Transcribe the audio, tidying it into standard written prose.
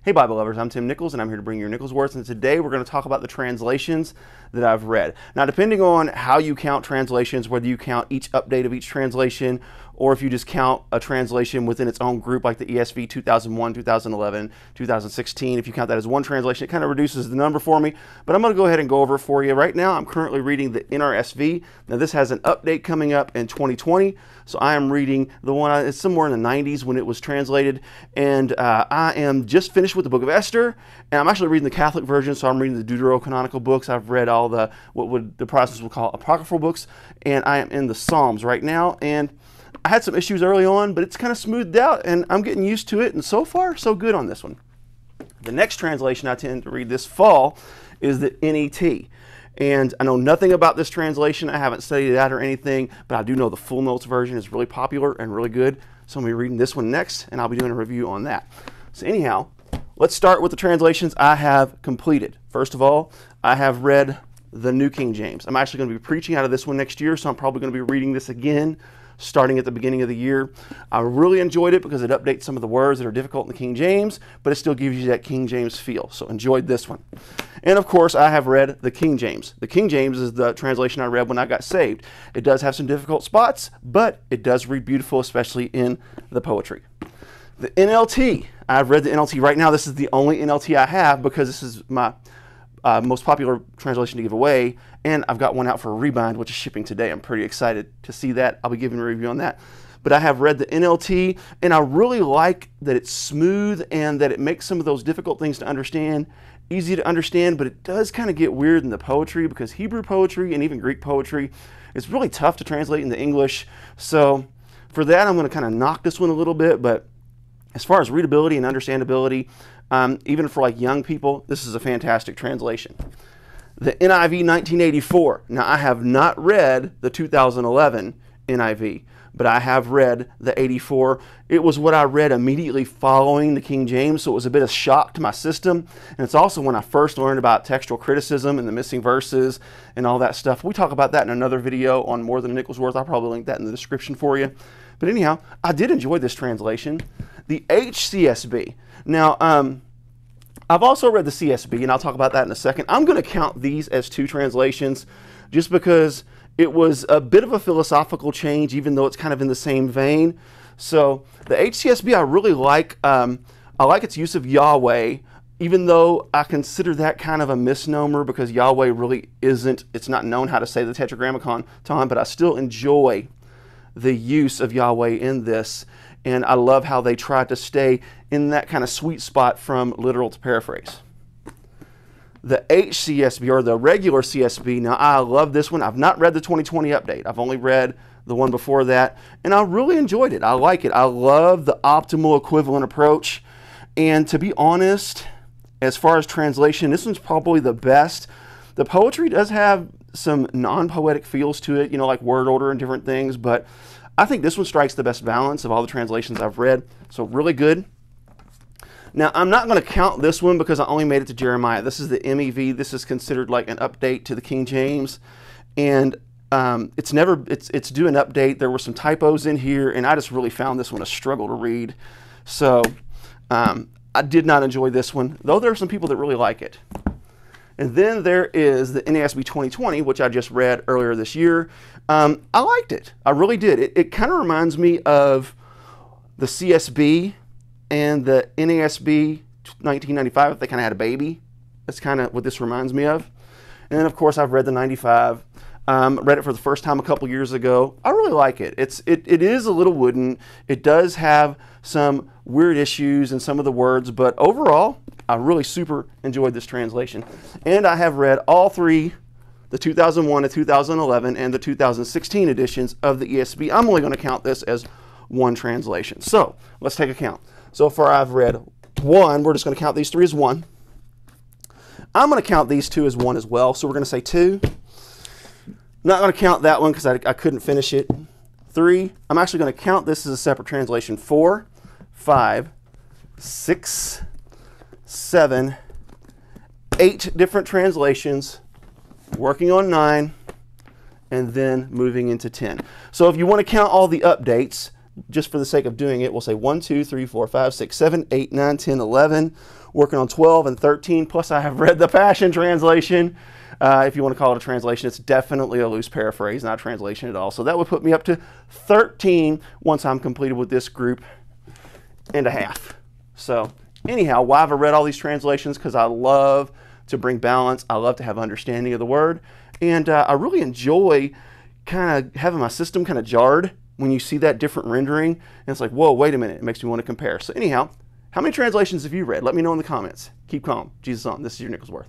Hey Bible lovers, I'm Tim Nichols and I'm here to bring you your Nichols Words, and today we're going to talk about the translations that I've read. Now, depending on how you count translations, whether you count each update of each translation or if you just count a translation within its own group like the ESV 2001, 2011, 2016, if you count that as one translation, it kind of reduces the number for me, but I'm going to go ahead and go over it for you. Right now, I'm currently reading the NRSV. Now, this has an update coming up in 2020, so I am reading the one, it's somewhere in the 90s when it was translated, and I am just finished with the book of Esther, and I'm actually reading the Catholic version, so I'm reading the Deuterocanonical books. I've read all the, what the Protestants would call apocryphal books, and I am in the Psalms right now, and I had some issues early on, but it's kind of smoothed out, and I'm getting used to it, and so far, so good on this one. The next translation I tend to read this fall is the NET. And I know nothing about this translation. I haven't studied that or anything, but I do know the Full Notes version is really popular and really good. So I'm going to be reading this one next, and I'll be doing a review on that. So anyhow, let's start with the translations I have completed. First of all, I have read the New King James. I'm actually going to be preaching out of this one next year, so I'm probably going to be reading this again starting at the beginning of the year. I really enjoyed it because it updates some of the words that are difficult in the King James, but it still gives you that King James feel. So enjoyed this one. And of course, I have read the King James. The King James is the translation I read when I got saved. It does have some difficult spots, but it does read beautiful, especially in the poetry. The NLT. I've read the NLT. Right now, this is the only NLT I have because this is my most popular translation to give away, and I've got one out for a rebind, which is shipping today. I'm pretty excited to see that. I'll be giving a review on that. But I have read the NLT, and I really like that it's smooth and that it makes some of those difficult things to understand easy to understand, but it does kind of get weird in the poetry because Hebrew poetry and even Greek poetry is really tough to translate into English. So for that, I'm going to kind of knock this one a little bit, but as far as readability and understandability, even for like young people, this is a fantastic translation. The NIV 1984. Now, I have not read the 2011 NIV, but I have read the 84. It was what I read immediately following the King James, so it was a bit of shock to my system. And it's also when I first learned about textual criticism and the missing verses and all that stuff. We talk about that in another video on More Than a Nickel's Worth. I'll probably link that in the description for you. But anyhow, I did enjoy this translation. The HCSB. Now, I've also read the CSB, and I'll talk about that in a second. I'm going to count these as two translations just because it was a bit of a philosophical change, even though it's kind of in the same vein. So the HCSB, I really like. I like its use of Yahweh, even though I consider that kind of a misnomer because Yahweh really isn't, it's not known how to say the Tetragrammaton, but I still enjoy the use of Yahweh in this. And I love how they try to stay in that kind of sweet spot from literal to paraphrase. The HCSB, or the regular CSB, now I love this one. I've not read the 2020 update. I've only read the one before that, and I really enjoyed it. I like it. I love the optimal equivalent approach. And to be honest, as far as translation, this one's probably the best. The poetry does have some non-poetic feels to it, you know, like word order and different things, but I think this one strikes the best balance of all the translations I've read, so really good. Now, I'm not going to count this one because I only made it to Jeremiah. This is the MEV. This is considered like an update to the King James, and it's due an update. There were some typos in here, and I just really found this one a struggle to read. So I did not enjoy this one, though there are some people that really like it. And then there is the NASB 2020, which I just read earlier this year. I liked it. I really did. It kind of reminds me of the CSB and the NASB 1995, if they kind of had a baby. That's kind of what this reminds me of. And then, of course, I've read the 95. Read it for the first time a couple years ago. I really like it. It is a little wooden. It does have some weird issues in some of the words, but overall, I really super enjoyed this translation. And I have read all three, the 2001, the 2011, and the 2016 editions of the ESV. I'm only going to count this as one translation. So let's take a count. So far I've read one. We're just going to count these three as one. I'm going to count these two as one as well. So we're going to say two. Not going to count that one because I couldn't finish it. 3. I'm actually going to count this as a separate translation. 4, 5, 6, 7, 8 different translations, working on 9, and then moving into 10. So if you want to count all the updates, just for the sake of doing it, we'll say 1, 2, 3, 4, 5, 6, 7, 8, 9, 10, 11. Working on 12 and 13. Plus, I have read the Passion Translation. If you want to call it a translation, it's definitely a loose paraphrase, not a translation at all. So that would put me up to 13 once I'm completed with this group and a half. So anyhow, why have I read all these translations? Because I love to bring balance. I love to have understanding of the word. And I really enjoy kind of having my system kind of jarred when you see that different rendering. And it's like, whoa, wait a minute. It makes me want to compare. So anyhow, how many translations have you read? Let me know in the comments. Keep calm. Jesus on. This is your Nicholsworth.